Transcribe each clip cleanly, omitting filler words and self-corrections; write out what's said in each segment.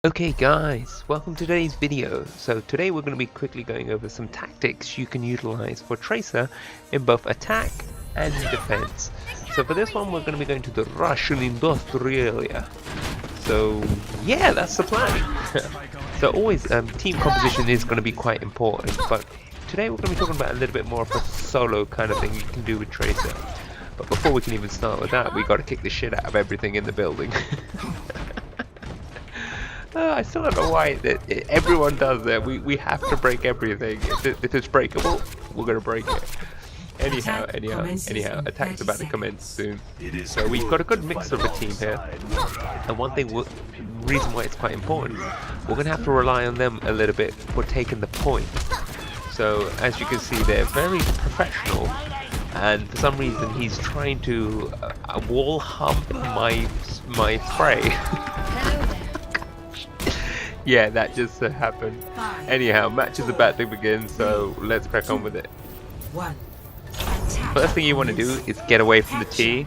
Okay guys, welcome to today's video. So today we're going to be quickly going over some tactics you can utilize for Tracer in both attack and defense. So for this one we're going to be going to the Russian industrial area. So yeah, that's the plan. So always team composition is going to be quite important, but today we're going to be talking about a little bit more of a solo kind of thing you can do with Tracer. But before we can even start with that, we got to kick the shit out of everything in the building. I still don't know why everyone does that. We have to break everything. If it's breakable, we're gonna break it. Anyhow, attack's about to commence soon. So we've got a good mix of a team here. And one thing, reason why it's quite important, we're gonna have to rely on them a little bit for taking the point. So as you can see, they're very professional. And for some reason, he's trying to wall hump my spray. Yeah, that just happened. Anyhow, match is about to begin, so let's crack on with it. First thing you want to do is get away from the T.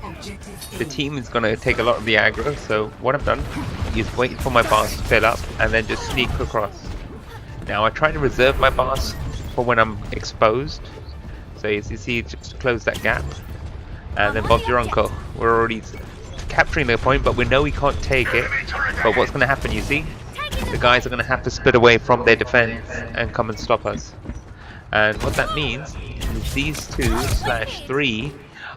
The team is going to take a lot of the aggro, so what I've done is wait for my bars to fill up and then just sneak across. Now I try to reserve my bars for when I'm exposed. So as you see, just close that gap. And then Bob's your uncle. We're already capturing the point, but we know we can't take it. But what's going to happen, you see? The guys are going to have to split away from their defense and come and stop us. And what that means is these 2/3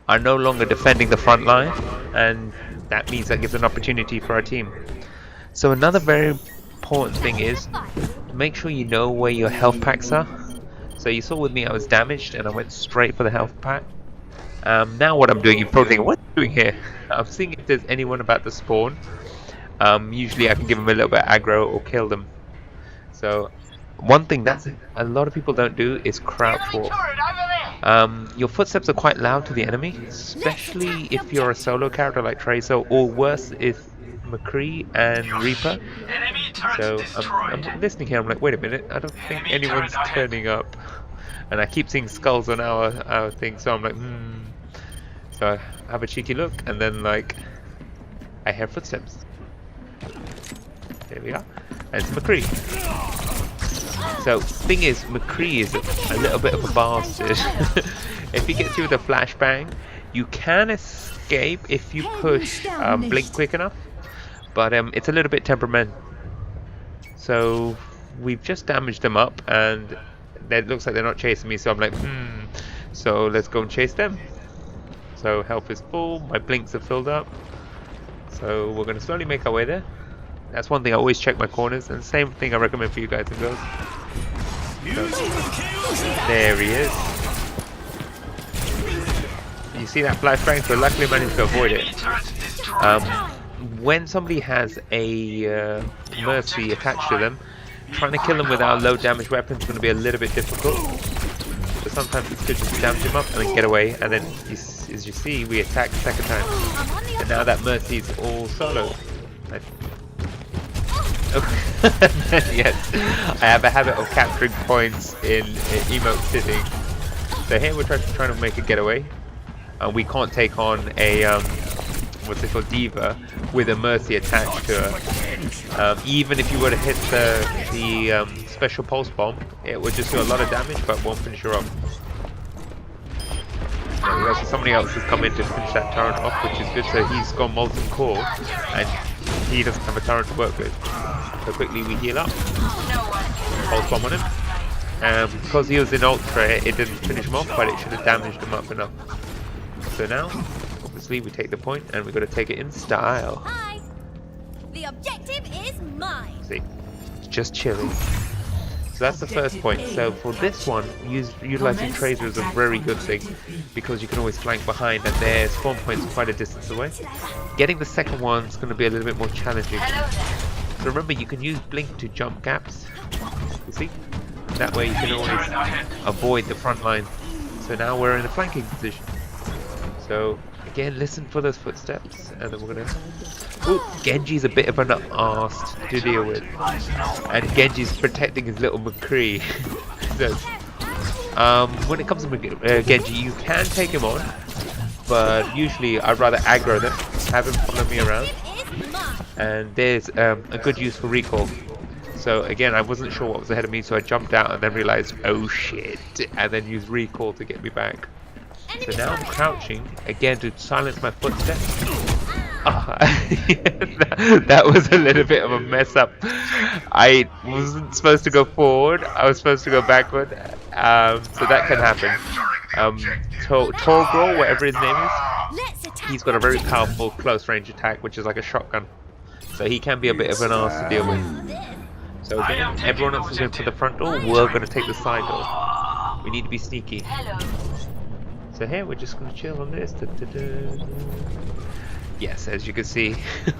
are no longer defending the front line, and that means that gives an opportunity for our team. So another very important thing is make sure you know where your health packs are. So you saw with me I was damaged and I went straight for the health pack. Now what I'm doing, you're probably thinking, what are you doing here? I'm seeing if there's anyone about to spawn. Usually I can give them a little bit of aggro or kill them. So one thing that a lot of people don't do is crouch walk. Your footsteps are quite loud to the enemy, especially if you're a solo character like Tracer, or worse if McCree and Reaper. So I'm listening here, I'm like, wait a minute, I don't think anyone's turning up. And I keep seeing skulls on our thing, so I'm like, So I have a cheeky look, and then like, I hear footsteps. There we are. And it's McCree. So thing is, McCree is a little bit of a bastard. If he gets you with a flashbang, you can escape if you push blink quick enough. But it's a little bit temperamental. So we've just damaged them up, and it looks like they're not chasing me. So I'm like, So let's go and chase them. So health is full. My blinks are filled up. So we're going to slowly make our way there. That's one thing, I always check my corners, and the same thing I recommend for you guys and girls. So, there he is. You see that flashbang? So luckily I managed to avoid it. When somebody has a Mercy attached to them, trying to kill them with our low damage weapon is going to be a little bit difficult. But sometimes it's good just to damage him up and then get away, and then as you see, we attack the second time. And now that Mercy is all solo. Yes, I have a habit of capturing points in emote sitting. So here we're trying to make a getaway. We can't take on a what's it called, Diva with a Mercy attached to her. Even if you were to hit the special pulse bomb, it would just do a lot of damage but won't finish her off. So somebody else has come in to finish that turret off, which is good. So he's gone molten core and he doesn't have a turret to work with. So quickly we heal up. Pulse bomb on him. Because he was in ultra, it didn't finish him off, but it should have damaged him up enough. So now, obviously, we take the point, and we've got to take it in style. Hi. The objective is mine. See, just chilling. So that's the first point. So for this one, utilizing Tracer is a very good thing, because you can always flank behind, and their spawn point's quite a distance away. Getting the second one is going to be a little bit more challenging. So remember, you can use blink to jump gaps. You see? That way you can always avoid the front line. So now we're in a flanking position. So again, listen for those footsteps, and then we're gonna. Ooh, Genji's a bit of an arse to deal with, and Genji's protecting his little McCree. So, when it comes to Genji, you can take him on, but usually I'd rather aggro them, have him follow me around. and there's a good use for recall. So again, I wasn't sure what was ahead of me, so I jumped out and then realized, oh shit, and then used recall to get me back. So now I'm crouching again to silence my footsteps. Ah, that was a little bit of a mess up. I wasn't supposed to go forward. I was supposed to go backward. So that can happen. Torgor, whatever his name is, Let's attack he's got a very powerful close range attack, which is like a shotgun. So he can be a bit of an arse to deal with. this. So again, everyone else is going for the front door. We're going to take the side door. We need to be sneaky. So here we're just going to chill on this. Yes, as you can see,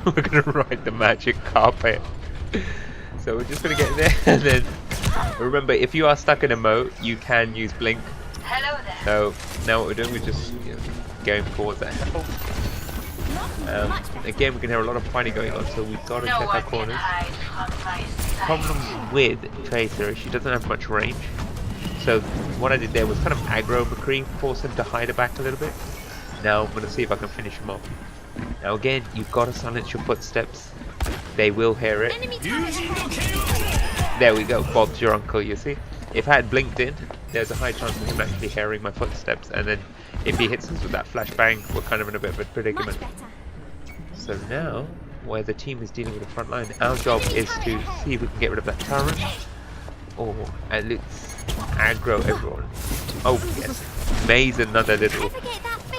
we're going to ride the magic carpet. So we're just going to get there, and then remember, if you are stuck in a moat, you can use blink. So now what we're doing, we're just going towards that hill. Again, we can hear a lot of fighting going on, so we've got to check our corners. Problem with Tracer is she doesn't have much range. So what I did there was kind of aggro McCree, force him to hide back a little bit. Now I'm going to see if I can finish him off. Now again, you've got to silence your footsteps. They will hear it. Enemy target. There we go, Bob's your uncle, you see. If I had blinked in, there's a high chance of him actually hearing my footsteps, and then if he hits us with that flashbang, we're kind of in a bit of a predicament. Much better. So now, where the team is dealing with the front line, our job is to see if we can get rid of that turret, or at least aggro everyone. Oh yes, May's another little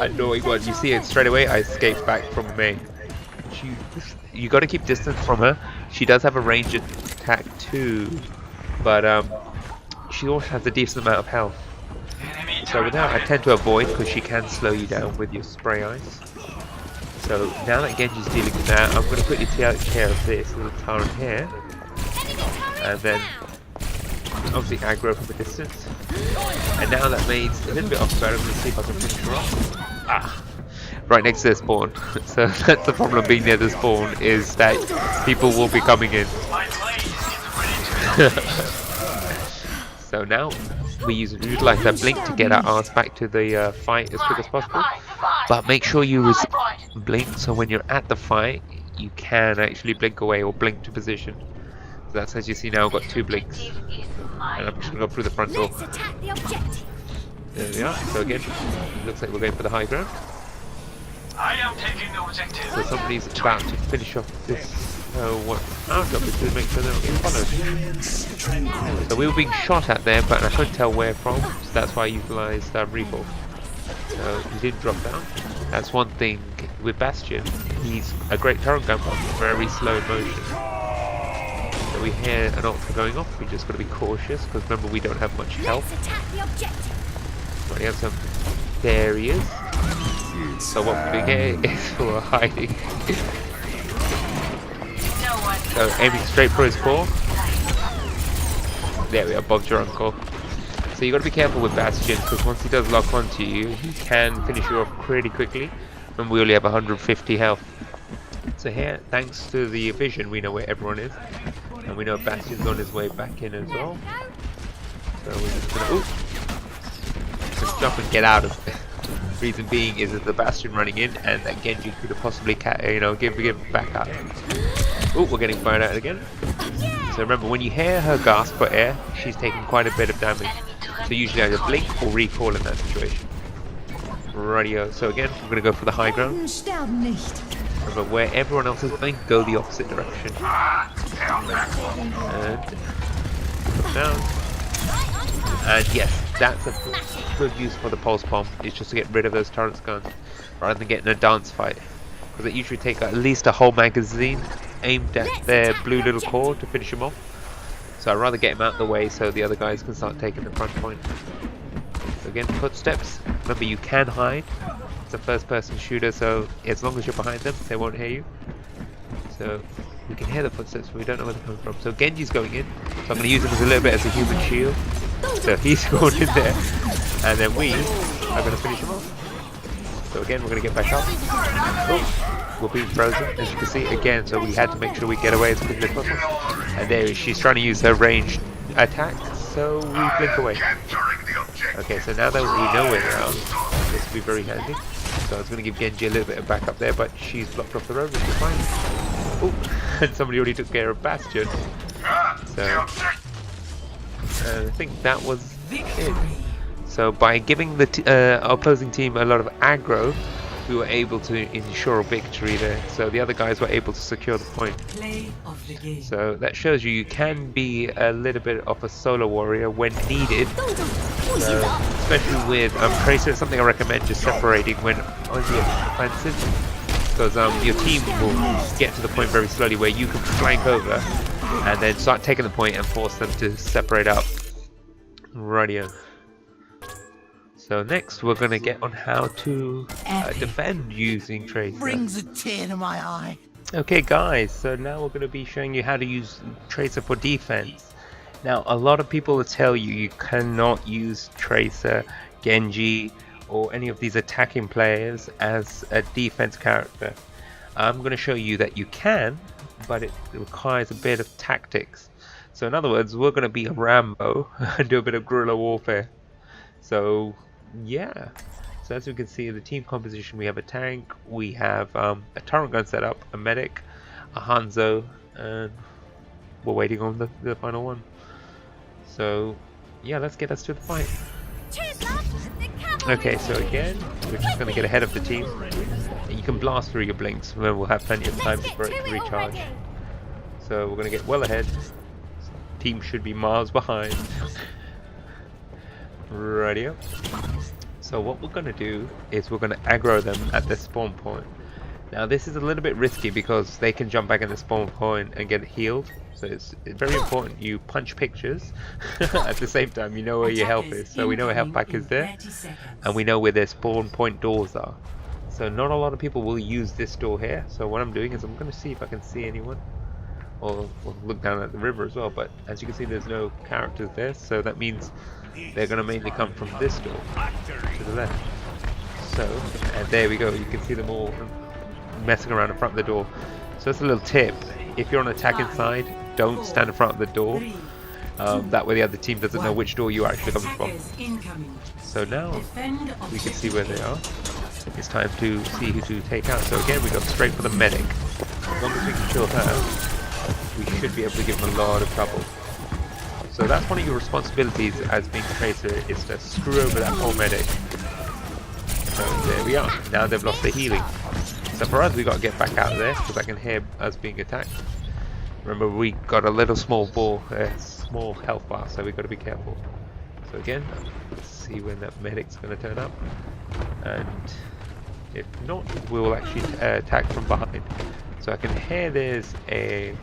annoying one. You see it straight away, I escaped back from May. You got to keep distance from her. She does have a ranged attack too, but she also has a decent amount of health. So with that, I tend to avoid because she can slow you down with your spray ice. So now that Genji's dealing with that, I'm going to quickly take care of this little turret here, and then obviously aggro from a distance. And now that May's a little bit off guard, I'm going to see if I can finish her off. Ah, right next to the spawn. So that's the problem being near the spawn, is that people will be coming in. So now we utilize that blink to get our ass back to the fight as quick as possible. But make sure you blink, so when you're at the fight, you can actually blink away or blink to position. So that's, as you see now, I've got 2 blinks. And I'm just going to go through the front door. Let's attack the objective. There we are. So again, looks like we're going for the high ground. I am taking the objective. So somebody's about to finish off this. What our job is to make sure they're not getting followed. So we were being shot at there, but I couldn't tell where from, so that's why I utilised recall. So he did drop down. That's one thing with Bastion. He's a great turret gun, but very slow in motion. So we hear an ultra going off. We just got to be cautious because remember we don't have much health. Let's attack the objective. But he has some. There he is. So what we're doing here is we're hiding. So aiming straight for his core. There we are, Bob's your uncle. So you got to be careful with Bastion because once he does lock onto you, he can finish you off pretty quickly. And we only have 150 health. So here, thanks to the vision, we know where everyone is, and we know Bastion's on his way back in as well. So we're just gonna just jump and get out of it. Reason being is that the Bastion running in, and that Genji could have possibly give back up. Oh, we're getting fired at again. So remember, when you hear her gasp for air, she's taking quite a bit of damage. So usually either blink or recall in that situation. Radio. So again, we're going to go for the high ground. Remember, where everyone else is going, go the opposite direction. And down. And yes, that's a good use for the pulse bomb. It's just to get rid of those turrets guns, rather than getting a dance fight. Because it usually takes at least a whole magazine aimed at their blue little core to finish them off. So I'd rather get him out of the way so the other guys can start taking the front point. So again, footsteps. Remember, you can hide. It's a first-person shooter, so as long as you're behind them, they won't hear you. So we can hear the footsteps, but we don't know where they're coming from. So Genji's going in. So I'm going to use him as a little bit as a human shield. So he's going in there, and then we are going to finish him off. So again, we're going to get back up. Oh, we're being frozen, as you can see again. So we had to make sure we get away as quickly as possible. And there she's trying to use her ranged attack, so we blink away. Okay, so now that we know where they're at, this will be very handy. So I was going to give Genji a little bit of backup there, but she's blocked off the road, which is fine. Oh, and somebody already took care of Bastion. So I think that was it. So by giving the opposing team a lot of aggro, we were able to ensure a victory there. So the other guys were able to secure the point. So that shows you can be a little bit of a solo warrior when needed. So, especially with Tracer, it's something I recommend just separating when on the offensive. Because your team will get to the point very slowly where you can flank over and then start taking the point and force them to separate up. Radio. So next we're going to get on how to defend using Tracer. Brings a tear to my eye. Okay guys, so now we're going to be showing you how to use Tracer for defense. Now a lot of people will tell you you cannot use Tracer, Genji or any of these attacking players as a defense character. I'm going to show you that you can, but it requires a bit of tactics. So in other words, we're going to be a Rambo and do a bit of guerrilla warfare. So yeah, so as we can see in the team composition, we have a tank, we have a turret gun set up, a medic, a Hanzo, and we're waiting on the final one. So yeah, let's get us to the fight. Okay, so again, we're just going to get ahead of the team. You can blast through your blinks, and then we'll have plenty of time for it to recharge. So we're going to get well ahead. Team should be miles behind. Radio. So what we're going to do is we're going to aggro them at the spawn point. Now this is a little bit risky because they can jump back in the spawn point and get healed. So it's very important you punch pictures at the same time. You know where your health is. So we know where health pack is there, and we know where their spawn point doors are. So not a lot of people will use this door here. So what I'm doing is I'm going to see if I can see anyone. Or we'll look down at the river as well. But as you can see, there's no characters there. So that means they're going to mainly come from this door to the left. So, and there we go. You can see them all messing around in front of the door. So that's a little tip. If you're on the attacking side, don't stand in front of the door. That way the other team doesn't know which door you're actually coming from. So now we can see where they are. It's time to see who to take out. So again, we go straight for the medic. As long as we can kill her, we should be able to give them a lot of trouble. So that's one of your responsibilities as being a Tracer, is to screw over that whole medic. So there we are. Now they've lost their healing. So for us, we got to get back out of there because I can hear us being attacked. Remember, we got a little small ball, small health bar, so we've got to be careful. So again, let's see when that medic's going to turn up. And if not, we will actually attack from behind. So I can hear there's a,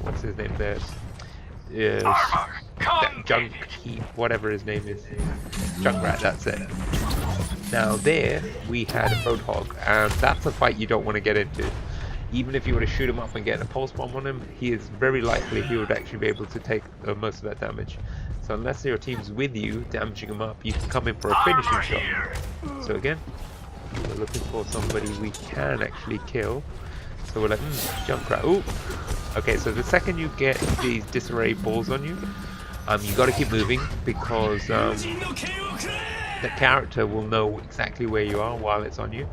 what's his name there? That junk heap, whatever his name is. Junkrat, that's it. Now there, we had a Roadhog, and that's a fight you don't want to get into. Even if you were to shoot him up and get a pulse bomb on him, he is very likely he would actually be able to take most of that damage. So unless your team's with you, damaging him up, you can come in for a finishing shot. So again, we're looking for somebody we can actually kill. So we're like, Junkrat. Ooh! Okay, so the second you get these disarray balls on you, you got to keep moving because the character will know exactly where you are while it's on you.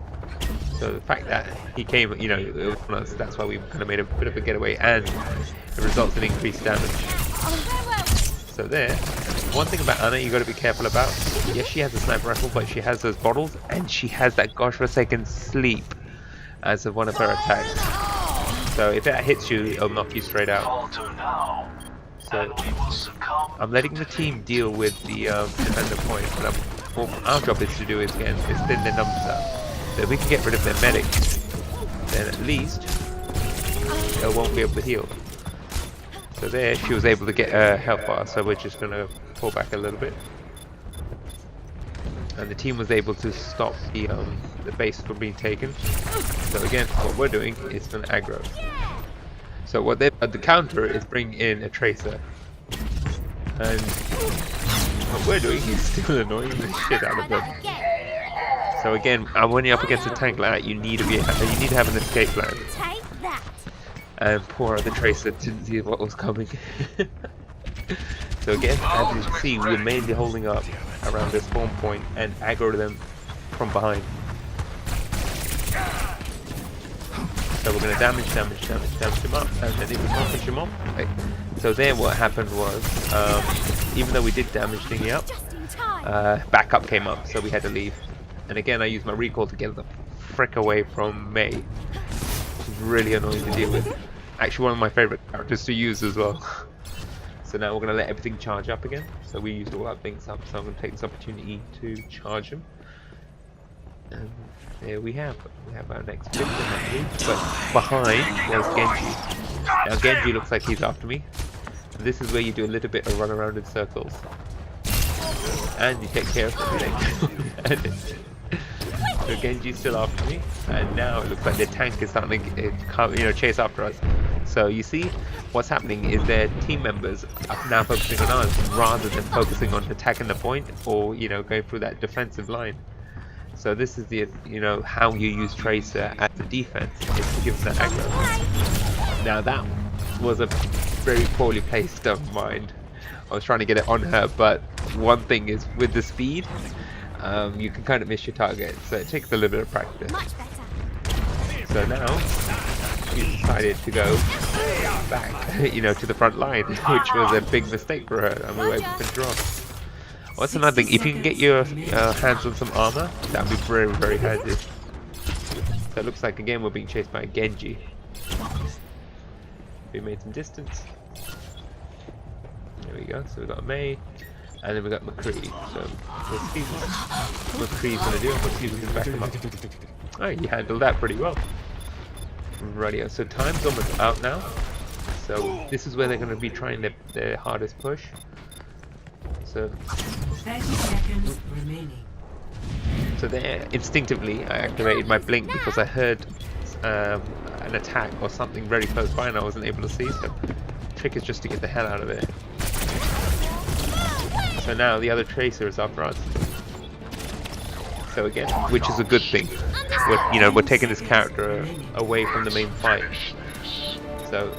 So the fact that he came, you know, on us, that's why we kind of made a bit of a getaway, and it results in increased damage. So there, one thing about Anna you got to be careful about. Yes, she has a sniper rifle, but she has those bottles, and she has that godforsaken sleep as one of her attacks. So if that hits you, it'll knock you straight out. So I'm letting the team deal with the defender point, but what our job is to do is again is thin their numbers out. So if we can get rid of their medic, then at least they won't be able to heal. So there, she was able to get her health bar, so we're just going to pull back a little bit. And the team was able to stop the base from being taken. So again, what we're doing is an aggro. So what the counter is bring in a Tracer. And what we're doing is still annoying the shit out of them. So again, when you're up against a tank like that, you need to have an escape plan. And poor other Tracer didn't see what was coming. So again, as you can see, we're mainly holding up around this spawn point and aggro them from behind. So So we're going to damage him up, and then even more push him off. Okay. So there what happened was, even though we did damage thingy up, Just in time. backup came up, so we had to leave. And again, I used my recall to get the frick away from May. Which is really annoying to deal with. Actually, one of my favorite characters to use as well. So now we're going to let everything charge up again. So we used all our things up, so I'm going to take this opportunity to charge them. And there we have our next victim, I believe. But behind, there's Genji. Now Genji looks like he's after me. And this is where you do a little bit of run around in circles. And you take care of everything. So Genji's still after me, and now it looks like their tank is starting to chase after us. So you see, what's happening is their team members are now focusing on us rather than focusing on attacking the point or going through that defensive line. So this is the how you use Tracer as a defense, is to give us that aggro. Now that was a very poorly placed of mine. I was trying to get it on her, but one thing is with the speed, you can kind of miss your target, so it takes a little bit of practice. Much better. So now she decided to go back, to the front line, which was a big mistake for her, and we were able to finish her off. What's another thing? If you can get your hands on some armor, that would be very, very handy. So it looks like again we're being chased by a Genji. We made some distance. There we go. So we got Mei, and then we got McCree. So let's see what McCree's gonna do. Let's see if we can back him up. Alright, he handled that pretty well. Radio. So time's almost out now. So this is where they're gonna be trying their hardest push. So 30 seconds remaining. So there, instinctively, I activated my blink because I heard an attack or something very close by and I wasn't able to see. So the trick is just to get the hell out of there. So now the other Tracer is after us. So again, which is a good thing. We're taking this character away from the main fight. So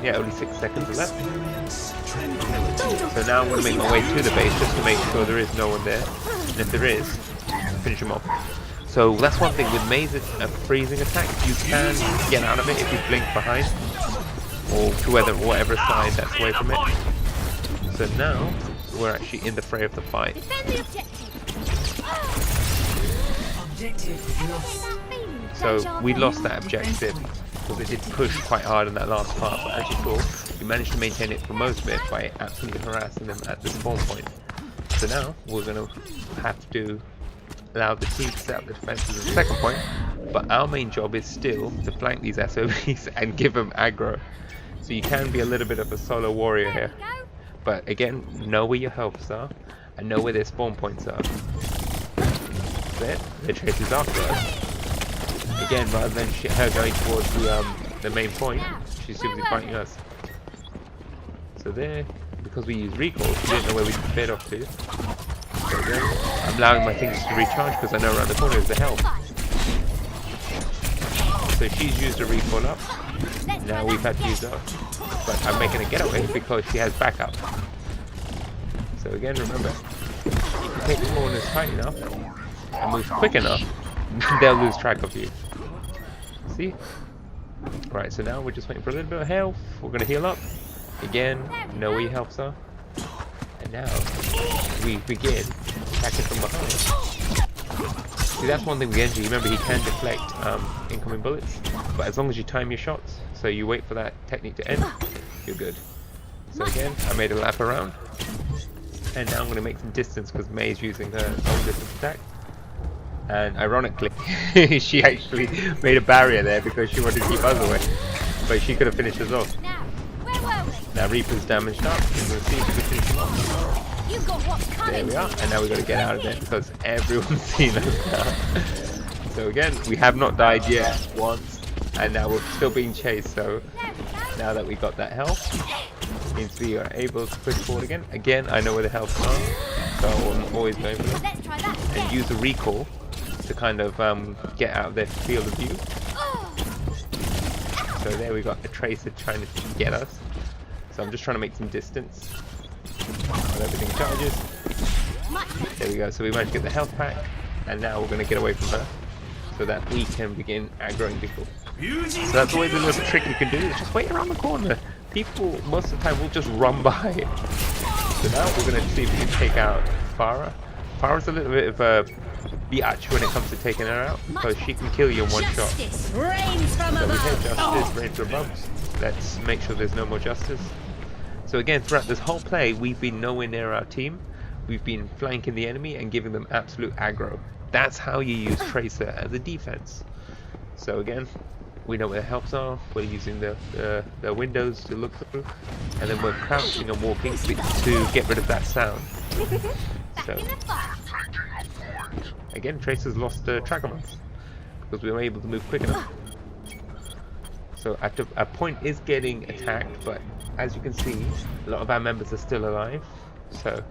yeah, only 6 seconds left. So now I'm going to make my way to the base just to make sure there is no one there. And if there is, finish him off. So that's one thing with Mei's freezing attack. You can get out of it if you blink behind, or to whatever side that's away from it. So now we're actually in the fray of the fight. Defend the objective. Objective lost. So we lost that objective because they did push quite hard in that last part, but as you saw, we managed to maintain it for most of it by absolutely harassing them at the spawn point. So now we're going to have to allow the team to set up the defenses at the second point, but our main job is still to flank these SOBs and give them aggro. So you can be a little bit of a solo warrior here, but again, know where your healths are and know where their spawn points are. There, their Tracer's after us. Again, rather than her going towards the main point, she's simply fighting us. So there, because we use recall, we didn't know where we sped off to. So there, I'm allowing my things to recharge because I know around the corner is the health. So she's used a recall up. Now we've had to use ours. But I'm making a getaway because she has backup. So again, remember, if you take the corners tight enough and move quick enough, they'll lose track of you. See? Right, so now we're just waiting for a little bit of health. We're going to heal up. Again, know where your healths are. And now, we begin attacking from behind. See, that's one thing with Genji. Remember, he can deflect incoming bullets. But as long as you time your shots, so you wait for that technique to end, you're good. So again, I made a lap around. And now I'm going to make some distance because Mei's using her long distance attack. And ironically, she actually made a barrier there because she wanted to keep us away. But she could have finished us off. Now, where were we? Now Reaper's damaged up. We'll see if we can finish him off. You got what's coming. There we are. And now we've got to get out of there because everyone's seen us now. So again, we have not died yet once. And now we're still being chased. So now that we got that health, means we are able to push forward again. Again, I know where the health are. So I'm always going for them. Let's try that And again. use a recall to kind of get out of their field of view. So there we got the Tracer trying to get us. So I'm just trying to make some distance while everything charges. There we go. So we managed to get the health pack, and now we're going to get away from her so that we can begin aggroing people. So that's always a little trick you can do, is just wait around the corner. People, most of the time, will just run by. So now we're going to see if we can take out Farah. Farah's a little bit of a biatch when it comes to taking her out, because she can kill you in one shot. Justice reigns from So we above. hear justice reigns from above. Let's make sure there's no more justice. So again, throughout this whole play, we've been nowhere near our team. We've been flanking the enemy and giving them absolute aggro. That's how you use Tracer as a defense. So again, we know where the helps are. We're using the windows to look through, and then we're crouching and walking to get rid of that sound. So again, Tracer's lost track of us because we were able to move quick enough. So our point is getting attacked, but as you can see, a lot of our members are still alive. So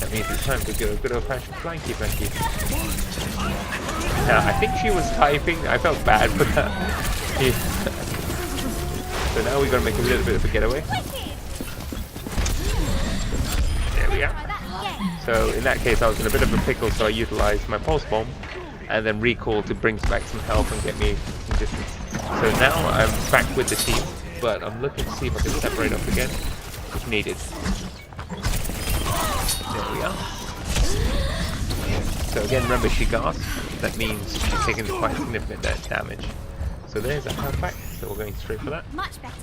that means it's time to go a good old-fashioned flanky. Now, I think she was typing. I felt bad for that. So now we've got to make a little bit of a getaway. There we are. So in that case, I was in a bit of a pickle, so I utilized my pulse bomb and then recall to bring back some health and get me some distance. So now I'm back with the team, but I'm looking to see if I can separate up again if needed. There we are. So again, remember she gasped. That means she's taking quite significant damage. So there's our health pack. So we're going straight for that. Much better.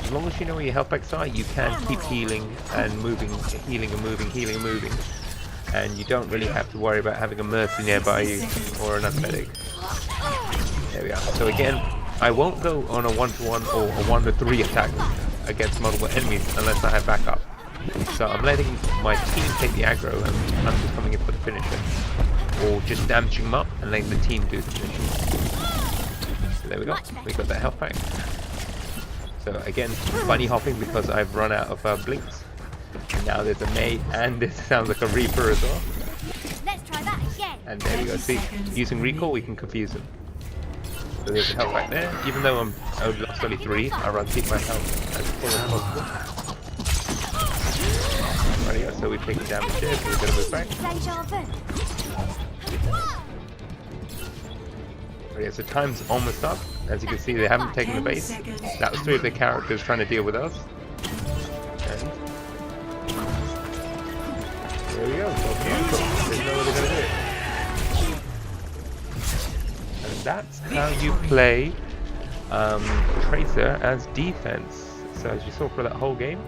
As long as you know where your health packs are, you can keep healing and moving, healing and moving. And you don't really have to worry about having a mercy nearby you or another medic. There we are. So again, I won't go on a 1-to-1 or a 1-to-3 attack against multiple enemies unless I have backup. So I'm letting my team take the aggro and I'm just coming in for the finisher. Or just damaging them up and letting the team do the finisher. So there we go. We got that health pack. So again, bunny hopping because I've run out of blinks. And now there's a May and this sounds like a Reaper as well. Let's try that again. And there we go. See, using recall we can confuse them. So there's a health back there. Even though I lost only 3, I run keep my health as full as possible. Right, so we're taking damage there, so we're going to move back. Deja vu. Right, so time's almost up. As you can see, they haven't taken the base. That was 3 of the characters trying to deal with us. And there we go. There's no way they're going to do it. And that's how you play Tracer as defense. So as you saw for that whole game,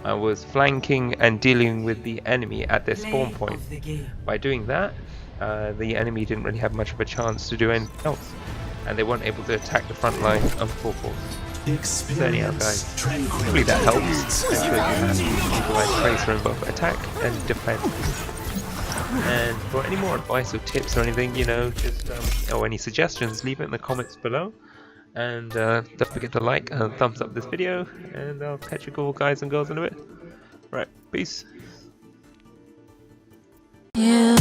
I was flanking and dealing with the enemy at their spawn point. By doing that, the enemy didn't really have much of a chance to do anything else, and they weren't able to attack the front line of full force. So anyhow guys, hopefully that helps. I showed you how to utilize Tracer in both attack and defense. And for any more advice or tips or anything, you know, just or any suggestions, leave it in the comments below. And don't forget to like and thumbs up this video, and I'll catch you all guys and girls in a bit. Right, peace. Yeah.